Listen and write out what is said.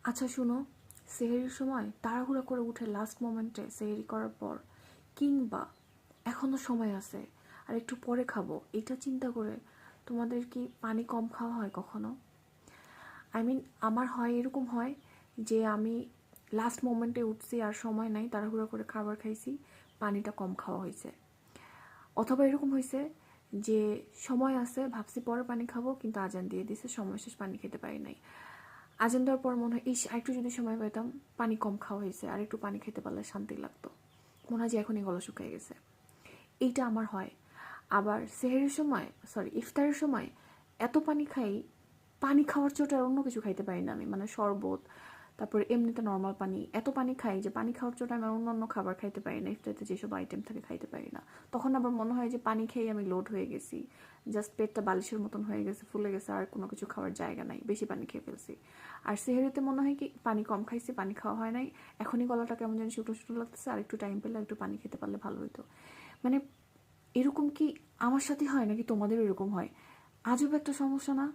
আচ্ছা শুনো, সেহরির সময় তাড়াহুড়া করে উঠে লাস্ট মোমেন্টে সেহরি করার পর, কিংবা এখনও সময় আছে আর একটু পরে খাবো, এটা চিন্তা করে তোমাদের কি পানি কম খাওয়া হয় কখনো? আই মিন, আমার হয় এরকম হয় যে আমি লাস্ট মোমেন্টে উঠছি আর সময় নাই, তাড়াহুড়া করে খাবার খাইছি, পানিটা কম খাওয়া হয়েছে। অথবা এরকম হয়েছে যে সময় আছে, ভাবছি পরে পানি খাবো, কিন্তু আজান দিয়ে দিছে, সময় শেষ, পানি খেতে পারি নাই। আজান দেওয়ার পর মনে হয় ইস আরেকটু যদি সময় পেতাম, পানি কম খাওয়া হয়েছে, আর একটু পানি খেতে পারলে শান্তি লাগতো, মনে হয় যে এখনই গলা শুকিয়ে গেছে। এইটা আমার হয়। আবার সেহরির সময়, সরি ইফতারের সময় এত পানি খাই, পানি খাওয়ার চোটে আর অন্য কিছু খাইতে পারি না আমি, মানে শরবত, তারপরে এমনিতে নর্মাল পানি, এত পানি খাই যে পানি খাওয়ার চোটে আমি আর অন্য খাবার খাইতে পারি না, ইফতারিতে যেসব আইটেম থাকে খাইতে পারি না। তখন আবার মনে হয় যে পানি খেয়ে আমি লোড হয়ে গেছি, জাস্ট পেটটা বালিশের মতন হয়ে গেছে, ফুলে গেছে, আর কোনো কিছু খাওয়ার জায়গা নাই, বেশি পানি খেয়ে ফেলছি। আর সেহরিতে মনে হয় কি পানি কম খাইছি, পানি খাওয়া হয় নাই, এখনই গলাটা কেমন যেন শুকনো শুকনো লাগতেছে, আর একটু টাইম পেলে একটু পানি খেতে পারলে ভালো হতো। মানে এরকম কি আমার সাথে হয় নাকি তোমাদেরও এরকম হয়? আজব একটা সমস্যা না?